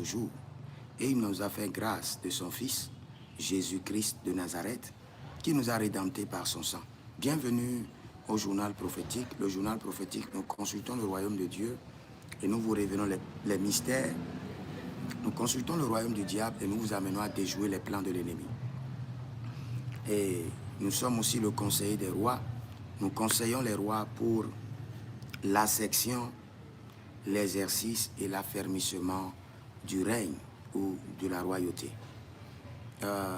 toujours. Et il nous a fait grâce de son Fils, Jésus-Christ de Nazareth, qui nous a rédemptés par son sang. Bienvenue au journal prophétique. Le journal prophétique, nous consultons le royaume de Dieu et nous vous révélons les mystères. Nous consultons le royaume du diable et nous vous amenons à déjouer les plans de l'ennemi. Et nous sommes aussi le conseiller des rois. Nous conseillons les rois pour la section, l'exercice et l'affermissement du règne ou de la royauté.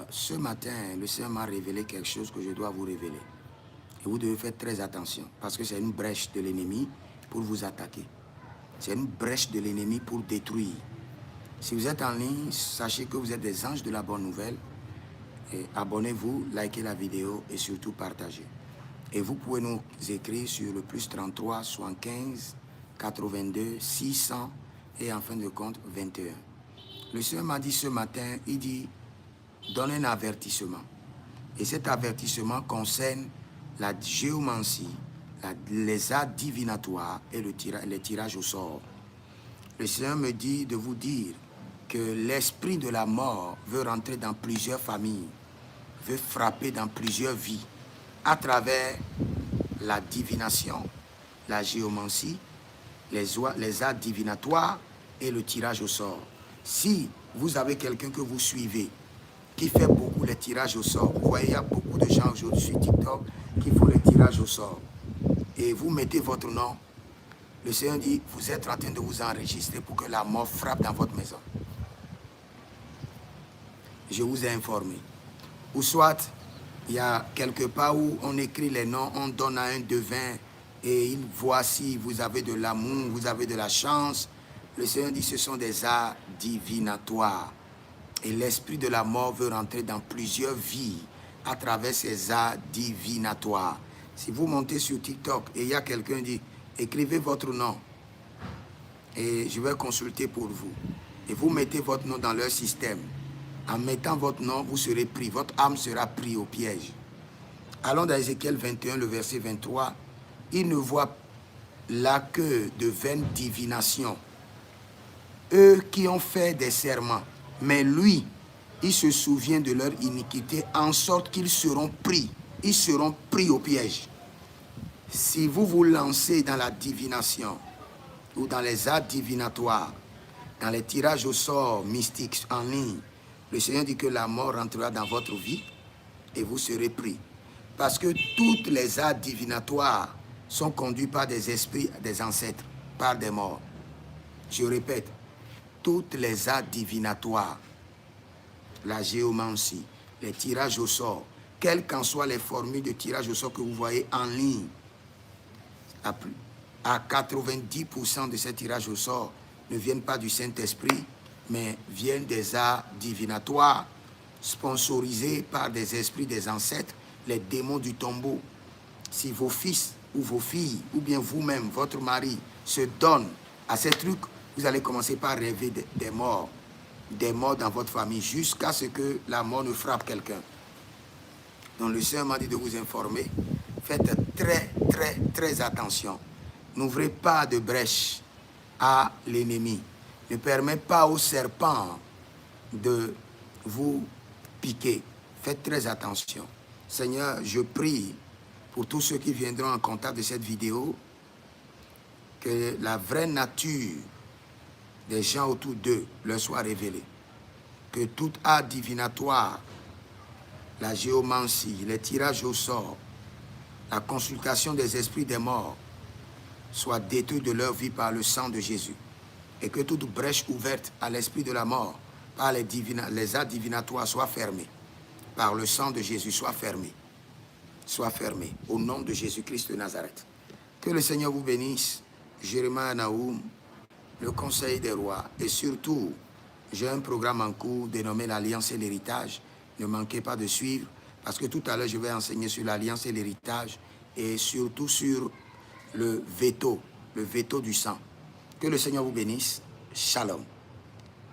Ce matin, le Seigneur m'a révélé quelque chose que je dois vous révéler. Et vous devez faire très attention parce que c'est une brèche de l'ennemi pour vous attaquer. C'est une brèche de l'ennemi pour détruire. Si vous êtes en ligne, sachez que vous êtes des anges de la bonne nouvelle. Abonnez-vous, likez la vidéo et surtout partagez. Et vous pouvez nous écrire sur le plus 33 75 82 600 et en fin de compte 21. Le Seigneur m'a dit ce matin, il dit, donne un avertissement. Et cet avertissement concerne la géomancie, les arts divinatoires et les tirages au sort. Le Seigneur me dit de vous dire que l'esprit de la mort veut rentrer dans plusieurs familles, veut frapper dans plusieurs vies à travers la divination, la géomancie, les arts divinatoires et le tirage au sort. Si vous avez quelqu'un que vous suivez qui fait beaucoup les tirages au sort, vous voyez, il y a beaucoup de gens aujourd'hui sur TikTok qui font les tirages au sort. Et vous mettez votre nom, le Seigneur dit, vous êtes en train de vous enregistrer pour que la mort frappe dans votre maison. Je vous ai informé. Ou soit, il y a quelque part où on écrit les noms, on donne à un devin et il voit si vous avez de l'amour, vous avez de la chance. Le Seigneur dit, ce sont des arts divinatoires. Et l'esprit de la mort veut rentrer dans plusieurs vies à travers ces arts divinatoires. Si vous montez sur TikTok et il y a quelqu'un qui dit, écrivez votre nom et je vais consulter pour vous. Et vous mettez votre nom dans leur système. En mettant votre nom, vous serez pris. Votre âme sera prise au piège. Allons dans Ézéchiel 21, le verset 23. Il ne voit là que de vaines divinations. Eux qui ont fait des serments. Mais lui, il se souvient de leur iniquité en sorte qu'ils seront pris. Ils seront pris au piège. Si vous vous lancez dans la divination ou dans les arts divinatoires, dans les tirages au sort mystiques en ligne, le Seigneur dit que la mort rentrera dans votre vie et vous serez pris. Parce que toutes les arts divinatoires sont conduits par des esprits des ancêtres, par des morts. Je répète, toutes les arts divinatoires, la géomancie, les tirages au sort, quelles qu'en soient les formules de tirage au sort que vous voyez en ligne, à 90% de ces tirages au sort ne viennent pas du Saint-Esprit, mais viennent des arts divinatoires, sponsorisés par des esprits des ancêtres, les démons du tombeau. Si vos fils ou vos filles, ou bien vous-même, votre mari, se donnent à ces trucs, vous allez commencer par rêver des morts dans votre famille, jusqu'à ce que la mort ne frappe quelqu'un. Donc le Seigneur m'a dit de vous informer. Faites très attention. N'ouvrez pas de brèche à l'ennemi. Ne permettez pas au serpent de vous piquer. Faites très attention. Seigneur, je prie pour tous ceux qui viendront en contact de cette vidéo, que la vraie nature des gens autour d'eux leur soit révélée. Que tout art divinatoire, la géomancie, les tirages au sort, la consultation des esprits des morts soit détruit de leur vie par le sang de Jésus. Et que toute brèche ouverte à l'esprit de la mort par les arts divinatoires soit fermée. Par le sang de Jésus soit fermée. Soit fermée. Au nom de Jésus-Christ de Nazareth. Que le Seigneur vous bénisse. Jérémie Naoum, le conseil des rois. Et surtout, j'ai un programme en cours dénommé l'Alliance et l'héritage. Ne manquez pas de suivre. Parce que tout à l'heure, je vais enseigner sur l'Alliance et l'héritage. Et surtout sur le veto du sang. Que le Seigneur vous bénisse. Shalom.